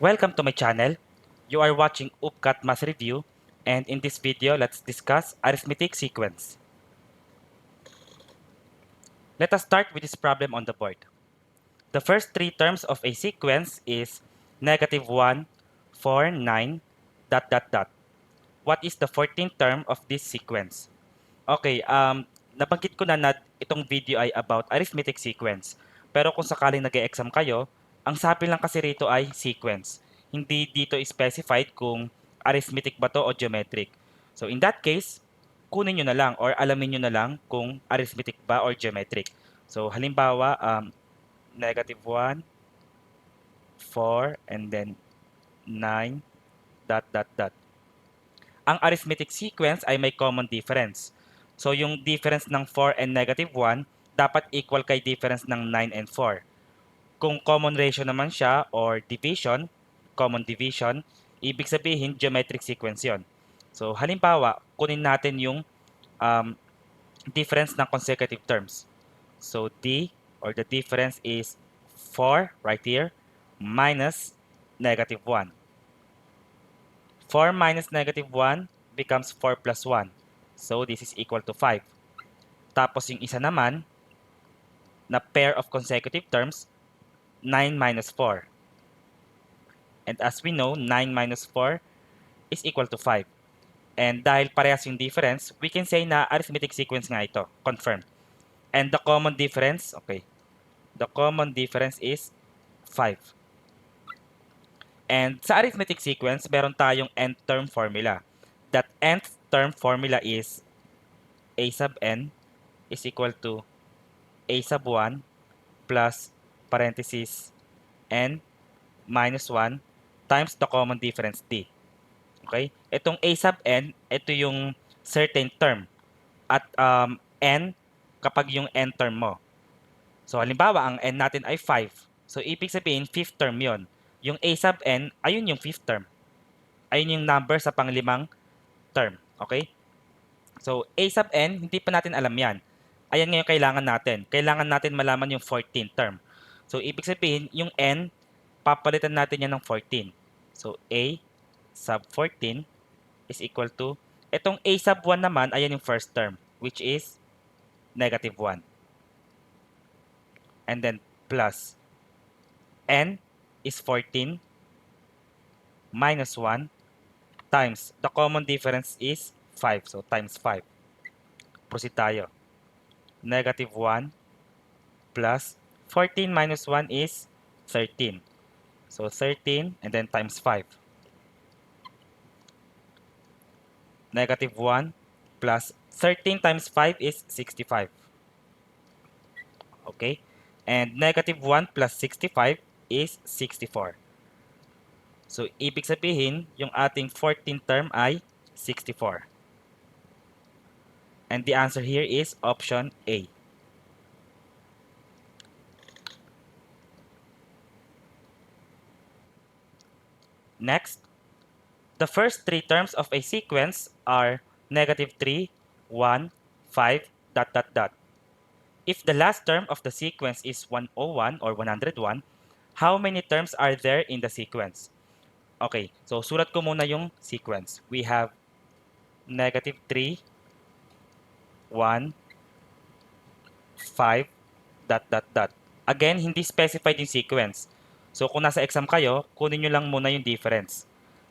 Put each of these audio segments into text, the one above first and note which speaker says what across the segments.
Speaker 1: Welcome to my channel. You are watching UPCAT Math Review, and in this video, let's discuss arithmetic sequence. Let us start with this problem on the board. The first three terms of a sequence is -1, 4, 9, dot dot dot. What is the 14th term of this sequence? Okay, nabanggit ko na itong video ay about arithmetic sequence. Pero kung sakaling nag-e-exam kayo, ang sabi lang kasi rito ay sequence. Hindi dito specified kung arithmetic ba to o geometric. So in that case, kunin nyo na lang or alamin nyo na lang kung arithmetic ba or geometric. So halimbawa, -1, 4, and then 9, dot dot dot. Ang arithmetic sequence ay may common difference. So yung difference ng 4 and -1 dapat equal kay difference ng 9 and 4. Kung common ratio naman siya or division, common division, ibig sabihin geometric sequence yon. So halimbawa, kunin natin yung um, difference ng consecutive terms. So D or the difference is 4 right here minus -1. 4 minus -1 becomes 4 plus 1. So, this is equal to 5. Tapos yung isa naman, na pair of consecutive terms, 9 minus 4. And as we know, 9 minus 4 is equal to 5. And dahil parehas yung difference, we can say na arithmetic sequence nga ito. Confirmed. And the common difference, okay, the common difference is 5. And sa arithmetic sequence, meron tayong nth term formula. That nth term formula is a sub n is equal to a sub 1 plus parenthesis n minus 1 times the common difference d. Okay? Itong a sub n, ito yung certain term. At n kapag yung n term mo. So halimbawa, ang n natin ay 5. So ibig sabihin, fifth term yon. Yung a sub n, ayun yung fifth term. Ayun yung number sa panglimang term. Okay? So a sub n, hindi pa natin alam yan. Ayan nga yung kailangan natin. Kailangan natin malaman yung 14th term. So ibig sabihin, yung n, papalitan natin yan ng 14. So a sub 14 is equal to, itong a sub 1 naman, ayan yung first term, which is -1. And then plus n is 14 minus 1 times, the common difference is 5. So times 5. Proceed tayo. -1 plus 14 minus 1 is 13. So 13 and then times 5. -1 plus 13 times 5 is 65. Okay? And -1 plus 65 is 64. So, ibig sabihin, yung ating 14th term ay 64. And the answer here is option A. Next, the first three terms of a sequence are -3, 1, 5, dot dot dot. If the last term of the sequence is 101 or 101, how many terms are there in the sequence? Okay, so sulat ko muna yung sequence. We have -3, 1, 5, dot dot dot. Again, hindi specified yung sequence. So kung nasa exam kayo, kunin nyo lang muna yung difference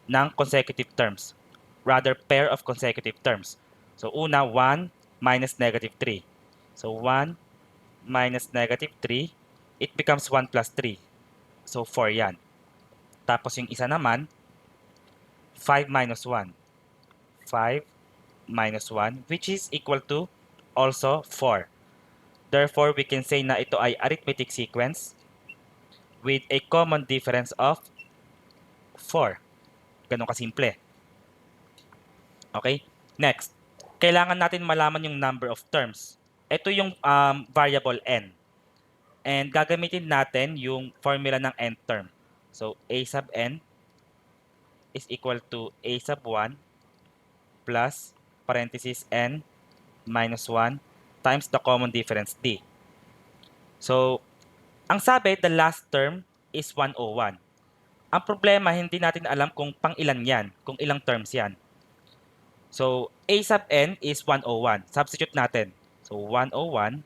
Speaker 1: ng consecutive terms. Rather, pair of consecutive terms. So una, 1 minus -3. So 1 minus -3, it becomes 1 plus 3. So 4 yan. Tapos yung isa naman, 5 minus 1. 5 minus 1, which is equal to also 4. Therefore, we can say na ito ay arithmetic sequence with a common difference of 4. Ganun kasimple. Okay? Next, kailangan natin malaman yung number of terms. Ito yung variable n. And gagamitin natin yung formula ng nth term. So, a sub n is equal to a sub 1 plus parenthesis n minus 1 times the common difference d. So, ang sabi, the last term is 101. Ang problema, hindi natin alam kung pang ilan yan, kung ilang terms yan. So, a sub n is 101. Substitute natin. So, 101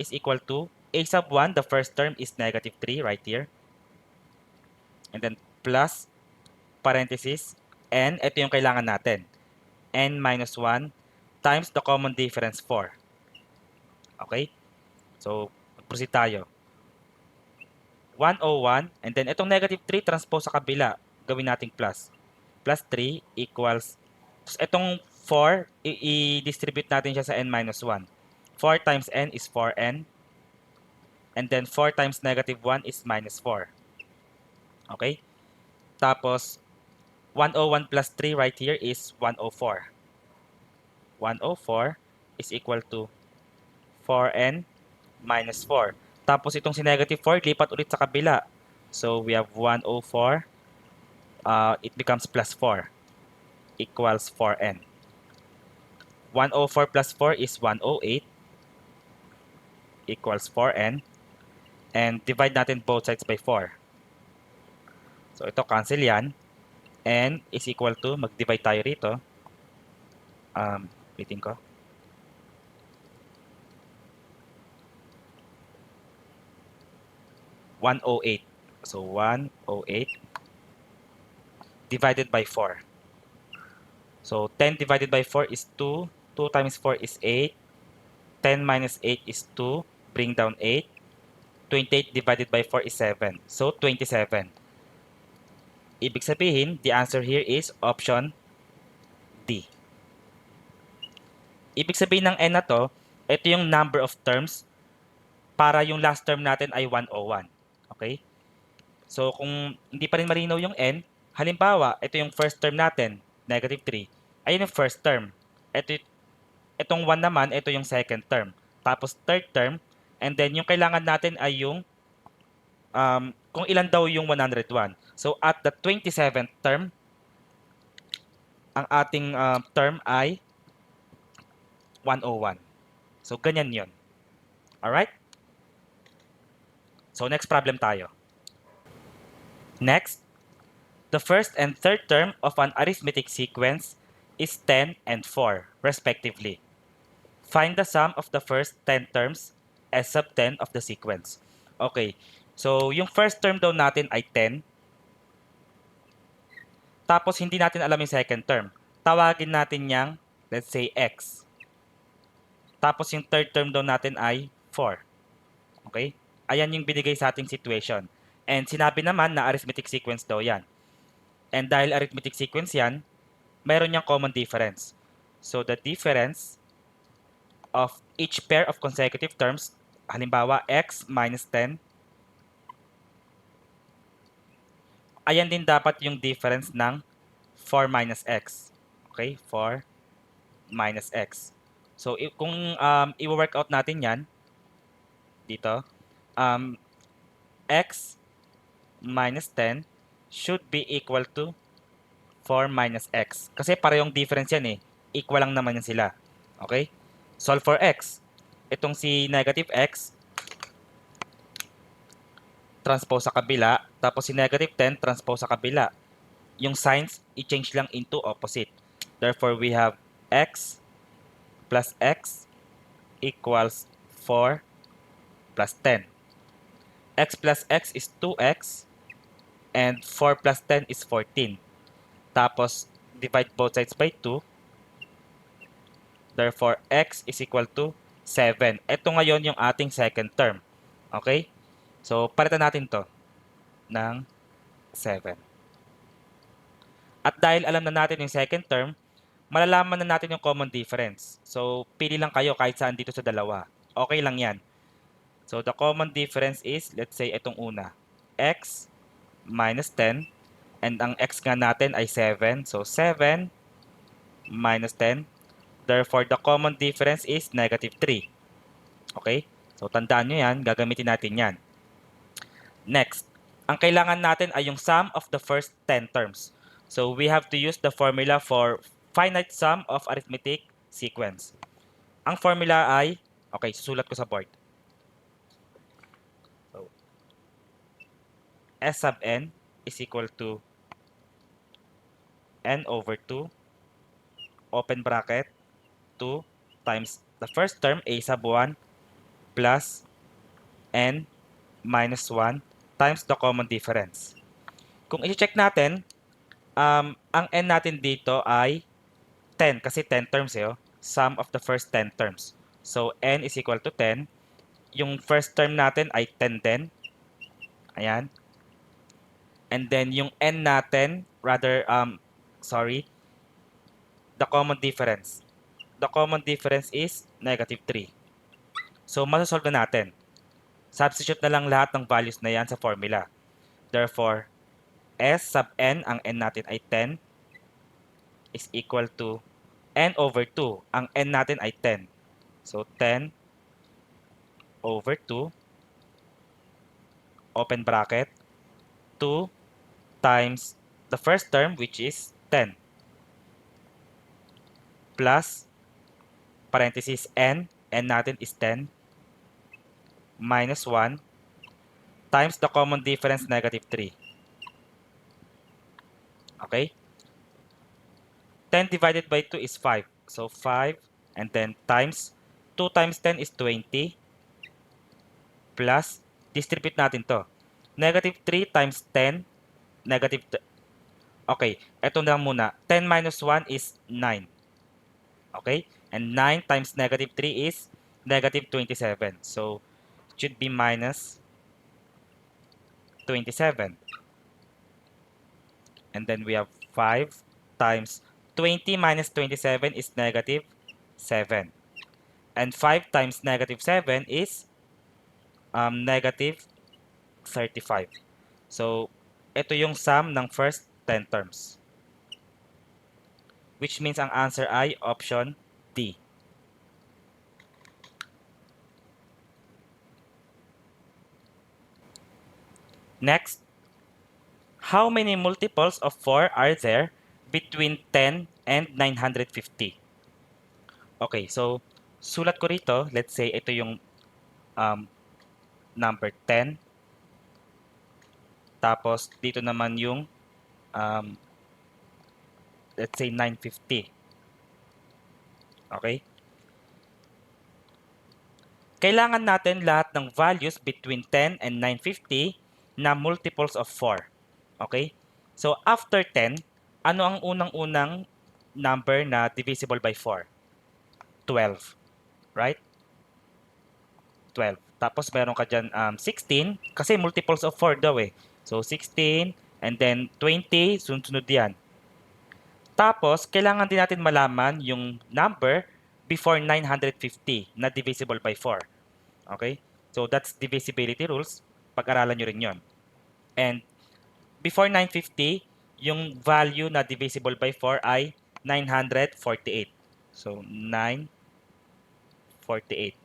Speaker 1: is equal to a sub 1, the first term is negative 3 right here. And then plus parenthesis n, ito yung kailangan natin. N minus 1 times the common difference 4. Okay? So, proceed tayo. 101, and then itong negative 3 transpose sa kabila. Gawin nating plus. Plus 3 equals, itong 4, i-distribute natin siya sa n minus 1. 4 times n is 4n. And then 4 times negative 1 is minus 4. Okay? Tapos, 101 plus 3 right here is 104. 104 is equal to 4n minus 4. Tapos itong si negative 4, lipat ulit sa kabila. So we have 104. It becomes plus 4 equals 4n. 104 plus 4 is 108 equals 4n. And divide natin both sides by 4. So ito cancel yan. N is equal to, mag-divide tayo rito. Waiting ko. $108. So 108 divided by 4. So 10 divided by 4 is 2. 2 times 4 is 8. 10 minus 8 is 2. Bring down 8. 28 divided by 4 is 7. So 27. Ibig sabihin, the answer here is option D. Ibig sabihin ng n na to, ito yung number of terms para yung last term natin ay 101. Okay? So kung hindi pa rin malinaw yung n, halimbawa, ito yung first term natin, negative 3. Ayun yung first term. Itong 1 naman, ito yung second term. Tapos third term, and then yung kailangan natin ay yung kung ilan daw yung 101. So at the 27th term, ang ating term ay 101. So ganyan yun. Alright? So next problem tayo. Next, the first and third term of an arithmetic sequence is 10 and 4, respectively. Find the sum of the first 10 terms S sub 10 of the sequence. Okay, so yung first term daw natin ay 10. Tapos hindi natin alam yung second term. Tawagin natin yang, let's say, x. Tapos yung third term daw natin ay 4. Okay? Ayan yung binigay sa ating situation. And sinabi naman na arithmetic sequence daw yan. And dahil arithmetic sequence yan, mayroon niyang common difference. So the difference of each pair of consecutive terms, halimbawa x minus 10, ayan din dapat yung difference ng 4 minus x. Okay? 4 minus x. So kung i-work out natin yan, dito, x minus 10 should be equal to 4 minus x. Kasi parehong difference yan eh. Equal lang naman yan sila. Okay? Solve for x. Itong si negative x, transpose sa kabila. Tapos si negative 10, transpose sa kabila. Yung signs, i-change lang into opposite. Therefore, we have x plus x equals 4 plus 10. X plus x is 2x. And 4 plus 10 is 14. Tapos, divide both sides by 2. Therefore, x is equal to 7. Ito ngayon yung ating second term. Okay? So, palitan natin to ng 7. At dahil alam na natin yung second term, malalaman na natin yung common difference. So, pili lang kayo kahit saan dito sa dalawa. Okay lang yan. So, the common difference is, let's say, itong una. X minus 10. And ang x nga natin ay 7. So, 7 minus 10. Therefore, the common difference is negative 3. Okay? So, tandaan nyo yan. Gagamitin natin yan. Next, ang kailangan natin ay yung sum of the first 10 terms. So, we have to use the formula for finite sum of arithmetic sequence. Ang formula ay, okay, susulat ko sa board. So, S sub n is equal to n over 2, open bracket, 2 times the first term, a sub 1, plus n minus 1 times the common difference. Kung i-check natin, ang n natin dito ay 10 kasi 10 terms eh, oh. Sum of the first 10 terms. So, n is equal to 10. Yung first term natin ay 10 din. Ayan. And then, yung n natin, the common difference. The common difference is negative 3. So, masasolve na natin. Substitute na lang lahat ng values na yan sa formula. Therefore, S sub n, ang n natin ay 10, is equal to n over 2. Ang n natin ay 10. So, 10 over 2, open bracket, 2 times the first term, which is 10, plus, parenthesis n natin is 10, minus 1, times the common difference, negative 3. Okay? 10 divided by 2 is 5. So, 5, and then times, 2 times 10 is 20, plus, distribute natin to. Negative 3 times 10, negative, okay, eto na lang muna. 10 minus 1 is 9. Okay? And 9 times negative 3 is negative 27. So, it should be minus 27. And then we have 5 times 20 minus 27 is negative 7. And 5 times negative 7 is negative 35. So, ito yung sum ng first 10 terms. Which means ang answer ay option D. Next, how many multiples of 4 are there between 10 and 950? Okay, so sulat ko rito, let's say ito yung number 10. Tapos dito naman yung let's say 950. Okay? Kailangan natin lahat ng values between 10 and 950 na multiples of 4. Okay? So after 10, ano ang unang-unang number na divisible by 4? 12. Right? 12. Tapos meron ka dyan 16 kasi multiples of 4 daw eh. So 16 and then 20, sunod-sunod yan. Tapos, kailangan din natin malaman yung number before 950 na divisible by 4. Okay? So, that's divisibility rules. Pag-aralan nyo rin yon. And before 950, yung value na divisible by 4 ay 948. So, 948.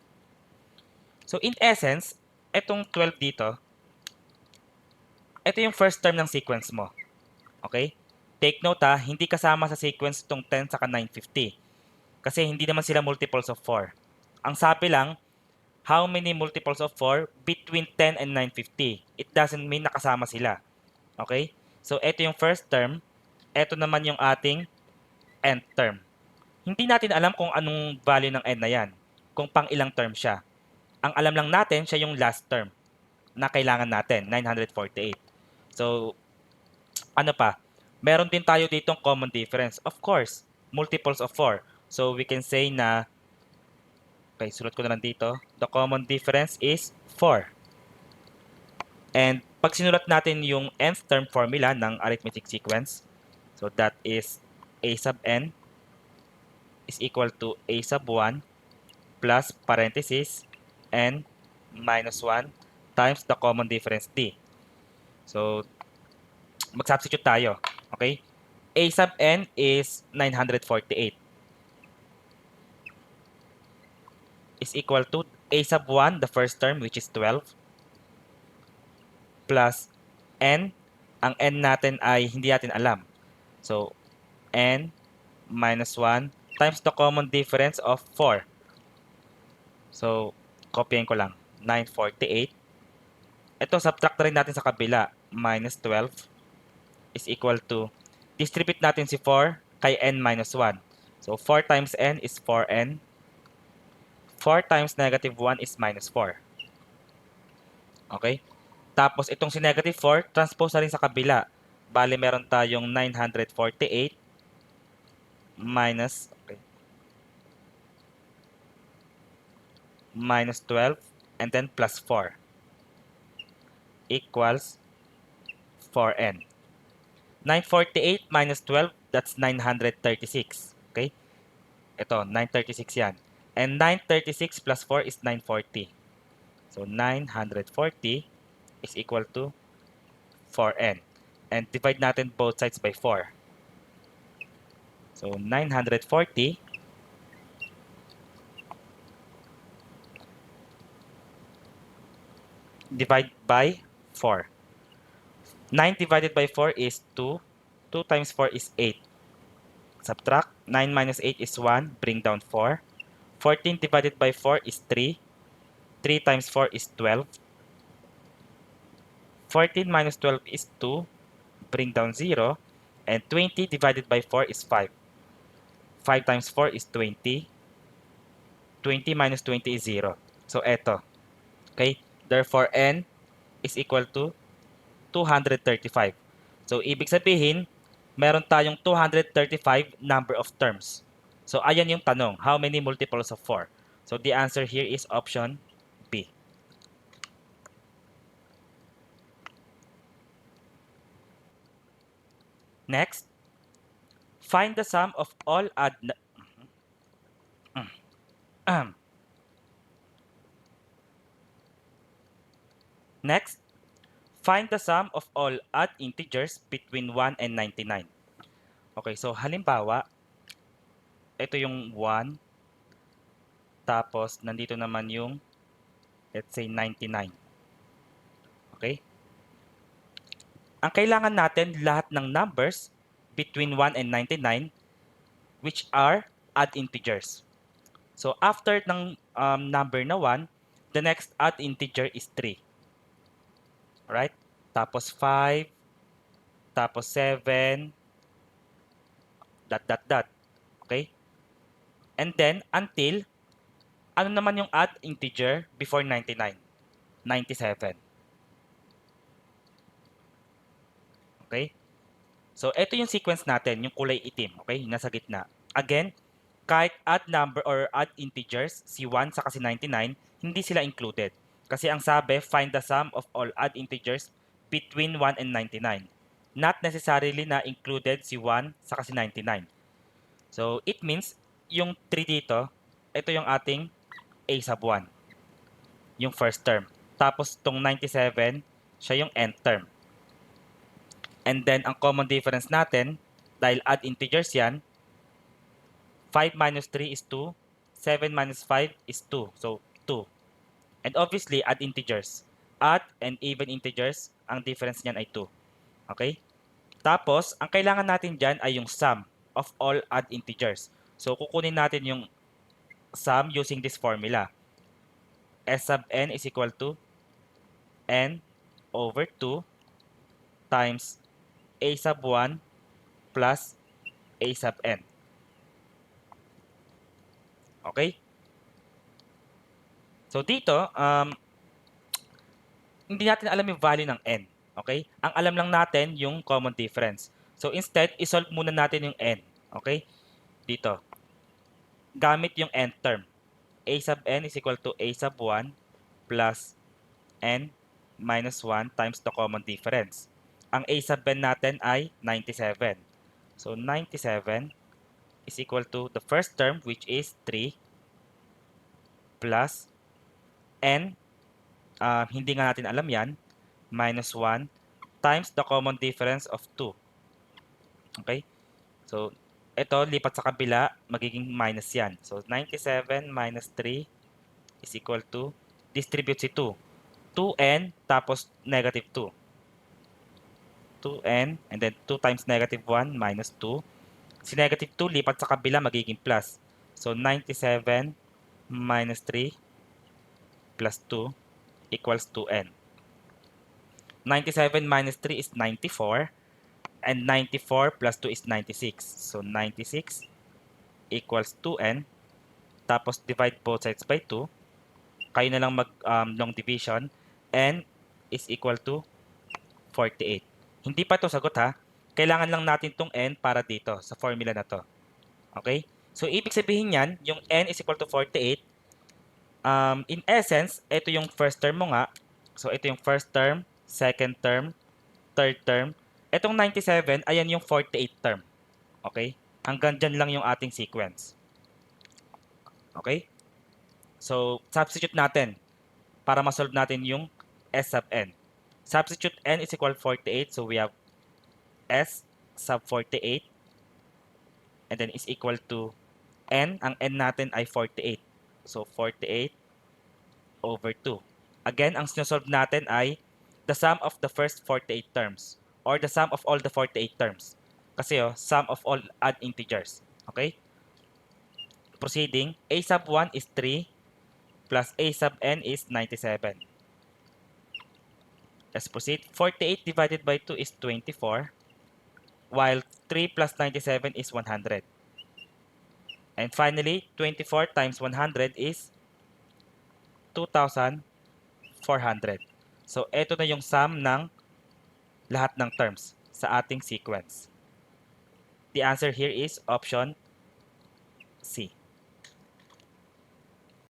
Speaker 1: So, in essence, etong 12 dito, ito yung first term ng sequence mo. Okay? Take note hindi kasama sa sequence itong 10 saka 950. Kasi hindi naman sila multiples of 4. Ang sabi lang, how many multiples of 4 between 10 and 950. It doesn't mean nakasama sila. Okay? So, ito yung first term. Ito naman yung ating nth term. Hindi natin alam kung anong value ng n na yan. Kung pang ilang term siya. Ang alam lang natin, siya yung last term na kailangan natin, 948. So, ano pa? Meron din tayo ditong common difference. Of course, multiples of 4. So, we can say na, okay, sulat ko na lang dito. The common difference is 4. And pag sinulat natin yung nth term formula ng arithmetic sequence, so that is a sub n is equal to a sub 1 plus parenthesis n minus 1 times the common difference d. So, mag-substitute tayo. Okay? A sub n is 948. Is equal to a sub 1, the first term, which is 12, plus n. Ang n natin ay hindi natin alam. So, n minus 1 times the common difference of 4. So, copyahin ko lang. 948. Ito, subtract na rin natin sa kabila. minus 12 is equal to, distribute natin si 4 kay n minus 1. So 4 times n is 4n. 4 times negative 1 is minus 4. Okay? Tapos itong si negative 4, transpose na rin sa kabila. Bali meron tayong 948 minus, okay, minus 12 and then plus 4 equals 4n. 948 minus 12, that's 936. Okay? Ito, 936 yan. And 936 plus 4 is 940. So 940 is equal to 4n. And divide natin both sides by 4. So 940 divide by 4. 9 divided by 4 is 2. 2 times 4 is 8. Subtract. 9 minus 8 is 1. Bring down 4. 14 divided by 4 is 3. 3 times 4 is 12. 14 minus 12 is 2. Bring down 0. And 20 divided by 4 is 5. 5 times 4 is 20. 20 minus 20 is 0. So, eto. Okay? Therefore, n is equal to 235. So, ibig sabihin, meron tayong 235 number of terms. So, ayan yung tanong. How many multiples of 4? So, the answer here is option B. Next, find the sum of all odd... Next, find the sum of all odd integers between 1 and 99. Okay, so halimbawa, ito yung 1, tapos nandito naman yung, let's say, 99. Okay? Ang kailangan natin, lahat ng numbers between 1 and 99, which are odd integers. So, after ng number na 1, the next odd integer is 3. Alright? Tapos 5, tapos 7, dot, dot, dot. Okay? And then, until, ano naman yung odd integer before 99? 97. Okay? So, ito yung sequence natin, yung kulay itim. Okay? Nasa gitna. Again, kahit odd number or odd integers, si 1 saka si 99, hindi sila included. Kasi ang sabi, find the sum of all odd integers between 1 and 99. Not necessarily na included si 1 saka si 99. So, it means, yung 3 dito, ito yung ating a sub 1. Yung first term. Tapos, itong 97, siya yung nth term. And then, ang common difference natin, dahil odd integers yan, 5 minus 3 is 2. 7 minus 5 is 2. So, 2. And obviously, add integers. Odd and even integers, ang difference niyan ay 2. Okay? Tapos, ang kailangan natin dyan ay yung sum of all odd integers. So, kukunin natin yung sum using this formula. S sub n is equal to n over 2 times a sub 1 plus a sub n. Okay? So, dito, hindi natin alam yung value ng n. Okay? Ang alam lang natin yung common difference. So, instead, isolve muna natin yung n. Okay? Dito. Gamit yung nth term. A sub n is equal to a sub 1 plus n minus 1 times the common difference. Ang a sub n natin ay 97. So, 97 is equal to the first term, which is 3 plus n, hindi nga natin alam yan, minus 1 times the common difference of 2. Okay? So, ito, lipat sa kabila, magiging minus yan. So, 97 minus 3 is equal to, distribute si 2. 2n, tapos negative 2. 2n, and then 2 times negative 1 minus 2. Si negative 2, lipat sa kabila, magiging plus. So, 97 minus 3 plus 2 equals 2n. 97 minus 3 is 94. And 94 plus 2 is 96. So 96 equals 2n. Tapos divide both sides by 2. Kayo na lang mag long division. N is equal to 48. Hindi pa to sagot ha. Kailangan lang natin tong n para dito sa formula na to. Okay? So ibig sabihin yan, yung n is equal to 48. In essence, ito yung first term mo nga. So ito yung first term, second term, third term. Itong 97, ayan yung 48 term. Okay? Hanggang dyan lang yung ating sequence. Okay? So, substitute natin para ma-solve natin yung S sub n. Substitute n is equal to 48. So, we have S sub 48. And then is equal to n. Ang n natin ay 48. So, 48 over 2. Again, ang sinosolve natin ay the sum of the first 48 terms. Or the sum of all the 48 terms. Kasi sum of all odd integers. Okay? Proceeding, a sub 1 is 3 plus a sub n is 97. Let's proceed. 48 divided by 2 is 24, while 3 plus 97 is 100. And finally, 24 times 100 is 2,400. So, ito na yung sum ng lahat ng terms sa ating sequence. The answer here is option C.